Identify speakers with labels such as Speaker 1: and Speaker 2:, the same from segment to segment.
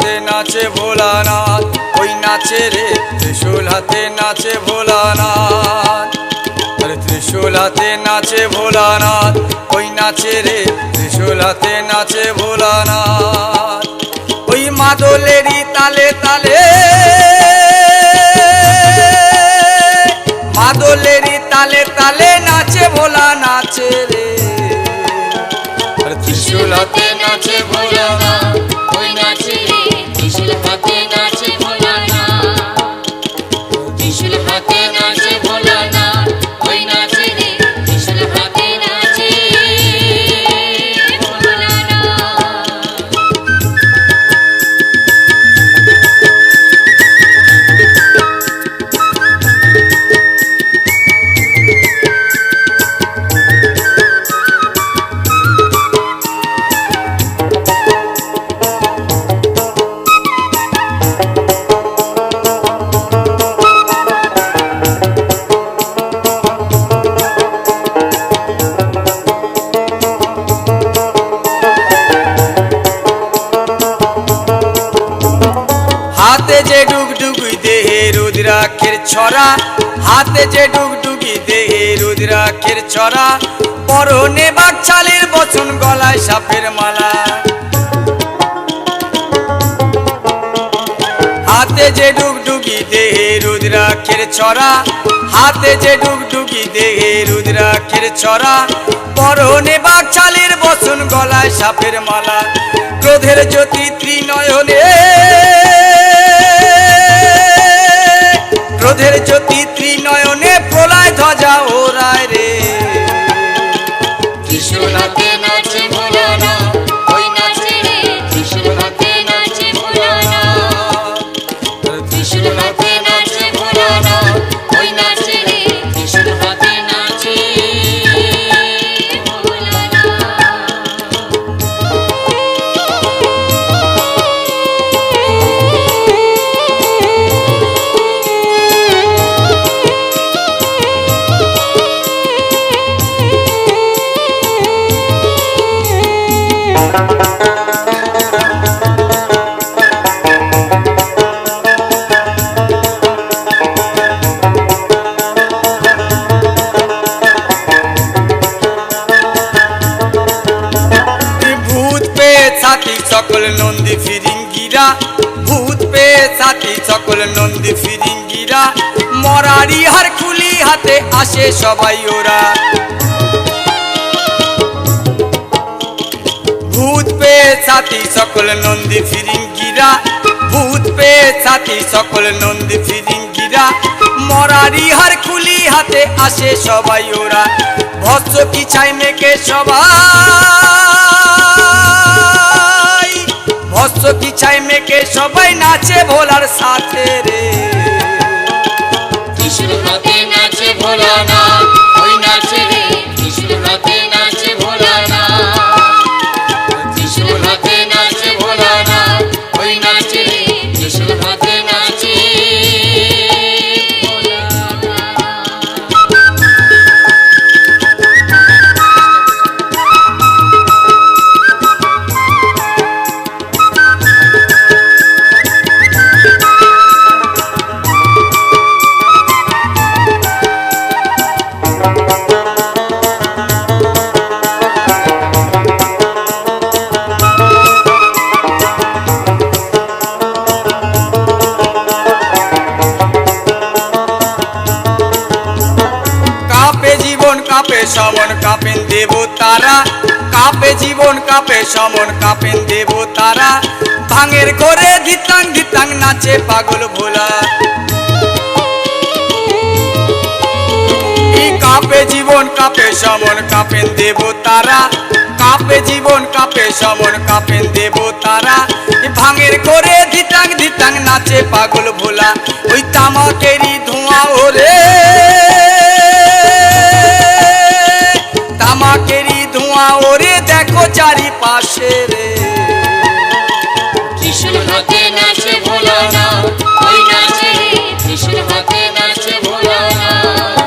Speaker 1: হাতে নাচে ভোলানাথ, ওই নাচে রে ত্রিশূল হাতে নাচে ভোলানাথ। আরে ত্রিশূল হাতে নাচে ভোলানাথ, ওই নাচে রে ত্রিশূল হাতে নাচে ভোলানাথ। ওই মাদলেরই তালে তালে, মাদলেরই তালে তালে নাচে ভোলা নাচে রে।
Speaker 2: ত্রিশূল হাতে নাচে ভোলানাথ, ওই নাচে রে ত্রিশূল হাতে নাচে ভোলানাথ। ত্রিশূল হাতে নাচে ভোলানাথ, ওই নাচে রে ত্রিশূল হাতে নাচে ভোলানাথ।
Speaker 1: হাতে যে ডুগডুগি দেহে রুদ্রাক্ষের ছড়া, হাতে যে ডুগডুগি দেহে রুদ্রাক্ষের ছড়া, পরনে বাকছালের বচন গলায় সাপের মালা। হাতে যে ডুগডুগি দেহে রুদ্রাক্ষের ছড়া, হাতে যে ডুগডুগি দেহে রুদ্রাক্ষের ছড়া, পরনে বাকছালের বচন গলায় সাপের মালা। ক্রোধের জ্যোতি ত্রিনয়নে, ক্রোধের জ্যোতি ত্রিনয়নে প্রলয় ধ্বজা ওরায় রে।
Speaker 2: ত্রিশূল হাতে নাচে ভোলানাথ, ওই নাচে রে ত্রিশূল হাতে নাচে ভোলানাথ। ত্রিশূল হাতে নাচে ভোলানাথ, ওই নাচে রে ত্রিশূল হাতে নাচে ভোলানাথ।
Speaker 1: ভূত পেয়ে ছাতি সকল নন্দী ফিরিঙ্গিরা, ভূত পেয়ে ছাতি সকল নন্দী ফিরিঙ্গিরা, মরারি হার খুলি হাতে আসে সবাই ওরা। ভূত পেয়ে ছাতি সকল নন্দী ফিরিঙ্গিরা, ভূত পেয়ে ছাতি সকল নন্দী ফিরিঙ্গিরা, মরারি হার খুলি হাতে আসে সবাই ওরা। ভস্য কিছাই মেকে সবাই, ভস্য কিছাই মেকে সবাই নাচে ভোলার সাথে রে।
Speaker 2: ত্রিশূল হাতে নাচে ভোলানাথ, ওই নাচে রে ত্রিশূল হাতে নাচে ভোলানাথ। ত্রিশূল হাতে নাচে ভোলানাথ, ওই নাচে রে ত্রিশূল হাতে নাচে
Speaker 1: কাঁপে সমন কাঁপেন দেব তারা, কাঁপে জীবন কাঁপে সমন কাঁপেন দেব তারা, ভাঙের ঘরে ধিতাং ধিতাং নাচে পাগল ভোলা। কাঁপে জীবন কাঁপে সমন কাঁপেন দেব তারা, কাঁপে জীবন কাঁপে সমন কাঁপেন দেব তারা, ভাঙের ঘরে ধিতাং ধিতাং নাচে পাগল ভোলা। ওই তামাকেরই ধোঁয়া ওরে, তামাকেরই ধোঁয়া ওরে দেখো চারিপাশে রে।
Speaker 2: ত্রিশূল হাতে নাচে ভোলানাথ, ওই নাচে রে ত্রিশূল হাতে নাচে ভোলানাথ।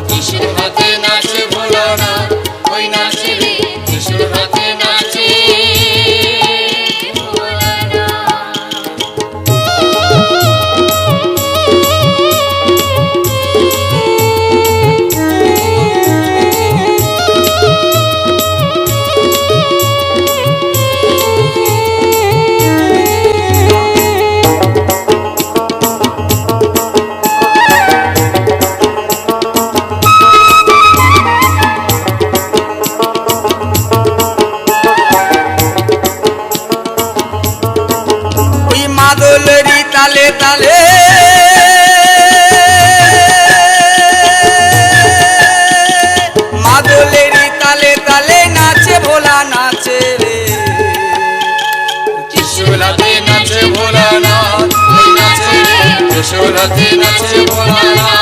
Speaker 2: ত্রিশূল হাতে নাচে ভোলানাথ, ওই নাচে রে ত্রিশূল হাতে নাচে ভোলানাথ।
Speaker 1: মাদলেরই তালে তালে মাদলেরই তালে তালে নাচে ভোলা নাচে রে ত্রিশূল হাতে নাচে ভোলানাথ ওই নাচে রে ত্রিশূল হাতে নাচে ভোলানাথ